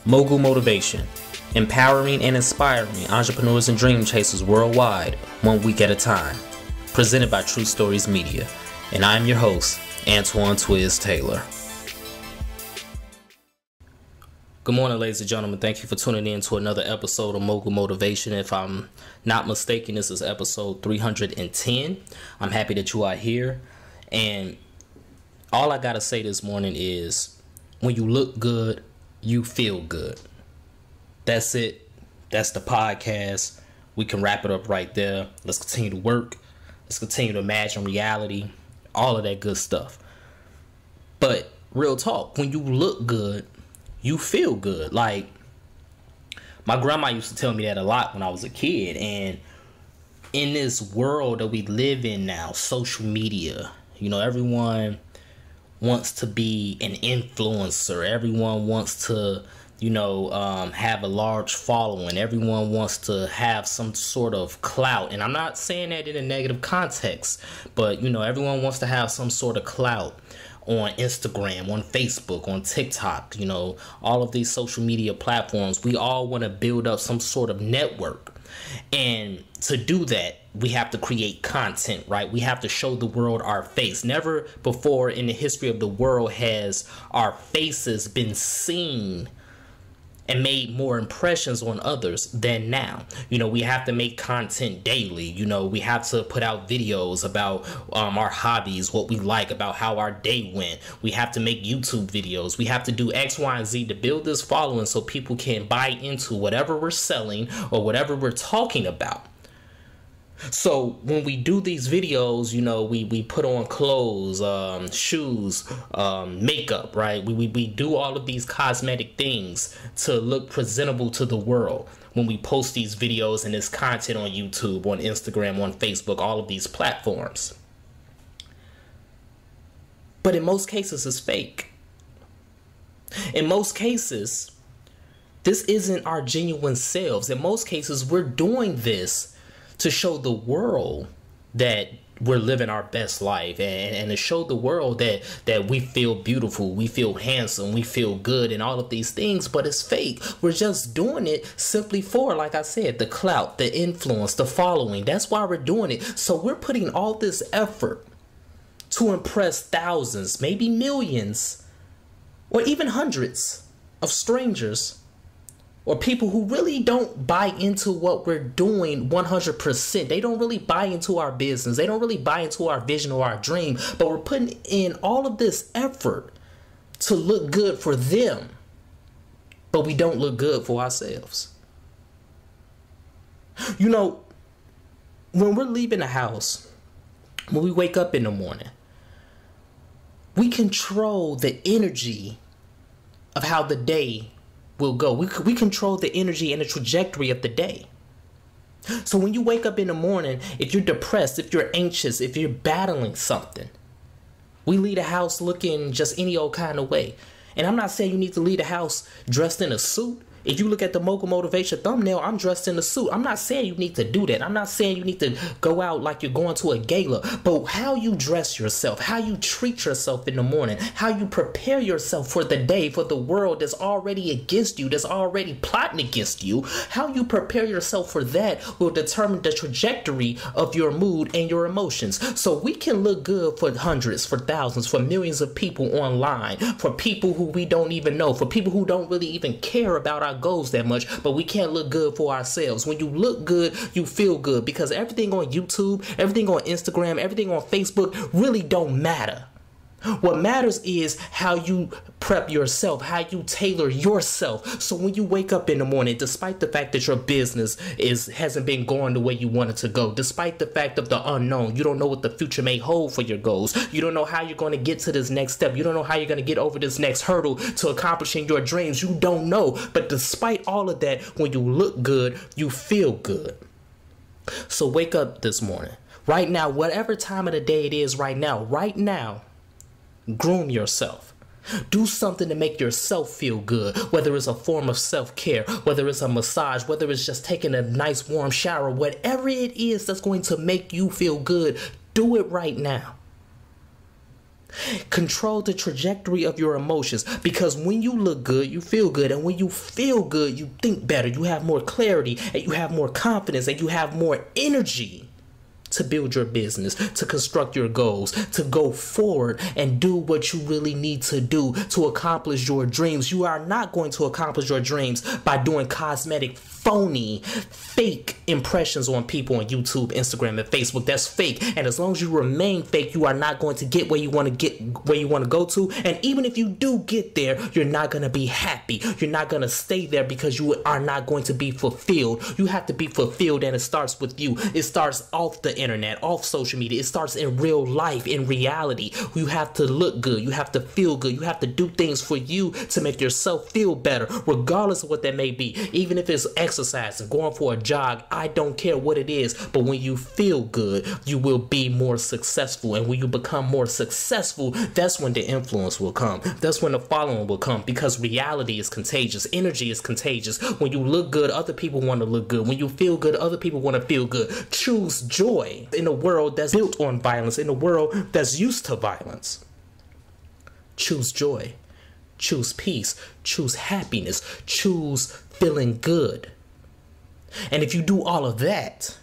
Mogul Motivation, empowering and inspiring entrepreneurs and dream chasers worldwide, 1 week at a time. Presented by True Stories Media, and I'm your host, Antoine Twiz Taylor. Good morning, ladies and gentlemen. Thank you for tuning in to another episode of Mogul Motivation. If I'm not mistaken, this is episode 310. I'm happy that you are here. And all I got to say this morning is, when you look good, you feel good. That's it. That's the podcast. We can wrap it up right there. Let's continue to work. Let's continue to imagine reality. All of that good stuff. But real talk, when you look good, you feel good. Like, my grandma used to tell me that a lot when I was a kid. And in this world that we live in now, social media, everyone wants to be an influencer. Everyone wants to, have a large following. Everyone wants to have some sort of clout. And I'm not saying that in a negative context, but, everyone wants to have some sort of clout on Instagram, on Facebook, on TikTok, all of these social media platforms. We all want to build up some sort of network. And to do that, we have to create content, right? We have to show the world our face. Never before in the history of the world has our faces been seen and made more impressions on others than now. We have to make content daily. We have to put out videos about our hobbies, what we like, about how our day went. We have to make YouTube videos. We have to do X, Y, and Z to build this following so people can buy into whatever we're selling or whatever we're talking about. So when we do these videos, we put on clothes, shoes, makeup, right? We do all of these cosmetic things to look presentable to the world when we post these videos and this content on YouTube, on Instagram, on Facebook, all of these platforms. But in most cases, it's fake. In most cases, this isn't our genuine selves. In most cases, we're doing this to show the world that we're living our best life, and to show the world that we feel beautiful, we feel handsome, we feel good, and all of these things. But it's fake. We're just doing it simply for, like I said, the clout, the influence, the following. That's why we're doing it. So we're putting all this effort to impress thousands, maybe millions, or even hundreds of strangers, or people who really don't buy into what we're doing 100%. They don't really buy into our business. They don't really buy into our vision or our dream. But we're putting in all of this effort to look good for them. But we don't look good for ourselves. When we're leaving the house, when we wake up in the morning, we control the energy of how the day will go. We control the energy and the trajectory of the day. So when you wake up in the morning, if you're depressed, if you're anxious, if you're battling something, we leave the house looking just any old kind of way. And I'm not saying you need to leave the house dressed in a suit. If you look at the Mogul Motivation thumbnail, I'm dressed in a suit. I'm not saying you need to do that. I'm not saying you need to go out like you're going to a gala. But how you dress yourself, how you treat yourself in the morning, how you prepare yourself for the day, for the world that's already against you, that's already plotting against you, how you prepare yourself for that will determine the trajectory of your mood and your emotions. So we can look good for hundreds, for thousands, for millions of people online, for people who we don't even know, for people who don't really even care about our goals that much, but we can't look good for ourselves. When you look good, you feel good, because everything on YouTube, everything on Instagram, everything on Facebook really don't matter. What matters is how you prep yourself, how you tailor yourself. So when you wake up in the morning, despite the fact that your business hasn't been going the way you want it to go, despite the fact of the unknown, you don't know what the future may hold for your goals. You don't know how you're going to get to this next step. You don't know how you're going to get over this next hurdle to accomplishing your dreams. You don't know. But despite all of that, when you look good, you feel good. So wake up this morning. Right now, whatever time of the day it is right now, groom yourself. Do something to make yourself feel good, whether it's a form of self-care, whether it's a massage, whether it's just taking a nice warm shower, whatever it is that's going to make you feel good, do it right now. Control the trajectory of your emotions, because when you look good, you feel good. And when you feel good, you think better. You have more clarity, and you have more confidence, and you have more energy to build your business, to construct your goals, to go forward and do what you really need to do to accomplish your dreams. You are not going to accomplish your dreams by doing cosmetic, phony, fake impressions on people on YouTube, Instagram, and Facebook. That's fake. And as long as you remain fake, you are not going to get where you want to go to. And even if you do get there, you're not going to be happy. You're not going to stay there because you are not going to be fulfilled. You have to be fulfilled, and it starts with you. It starts off the internet, off social media. It starts in real life, in reality. You have to look good. You have to feel good. You have to do things for you to make yourself feel better, regardless of what that may be. Even if it's exercising, going for a jog, I don't care what it is. But when you feel good, you will be more successful. And when you become more successful, that's when the influence will come. That's when the following will come, because reality is contagious. Energy is contagious. When you look good, other people want to look good. When you feel good, other people want to feel good. Choose joy in a world that's built on violence, in a world that's used to violence. Choose joy. Choose peace. Choose happiness. Choose feeling good. And if you do all of that,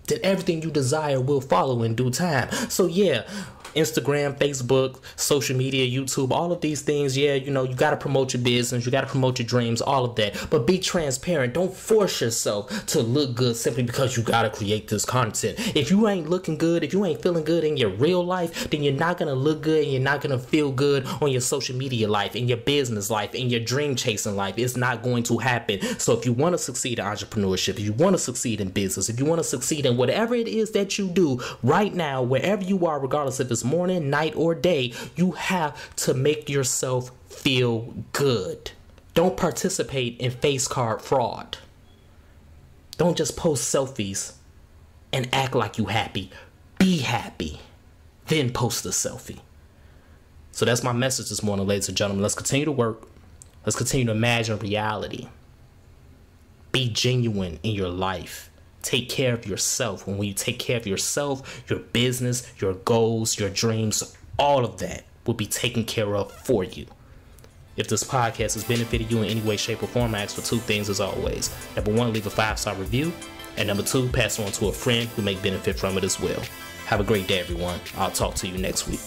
then everything you desire will follow in due time. So yeah, Instagram, Facebook, social media, YouTube, all of these things, yeah, you know, you got to promote your business, you got to promote your dreams, all of that. But be transparent. Don't force yourself to look good simply because you got to create this content. If you ain't looking good, if you ain't feeling good in your real life, then you're not going to look good, and you're not going to feel good on your social media life, in your business life, in your dream chasing life. It's not going to happen. So if you want to succeed in entrepreneurship, if you want to succeed in business, if you want to succeed in whatever it is that you do right now, wherever you are, regardless if it's morning, night, or day, you have to make yourself feel good. Don't participate in face card fraud. Don't just post selfies and act like you happy. Be happy, then post a selfie. So that's my message this morning, ladies and gentlemen. Let's continue to work. Let's continue to imagine reality. Be genuine in your life. Take care of yourself. And when you take care of yourself, your business, your goals, your dreams, all of that will be taken care of for you. If this podcast has benefited you in any way, shape, or form, I ask for two things as always. Number one, leave a 5-star review. And number two, pass it on to a friend who may benefit from it as well. Have a great day, everyone. I'll talk to you next week.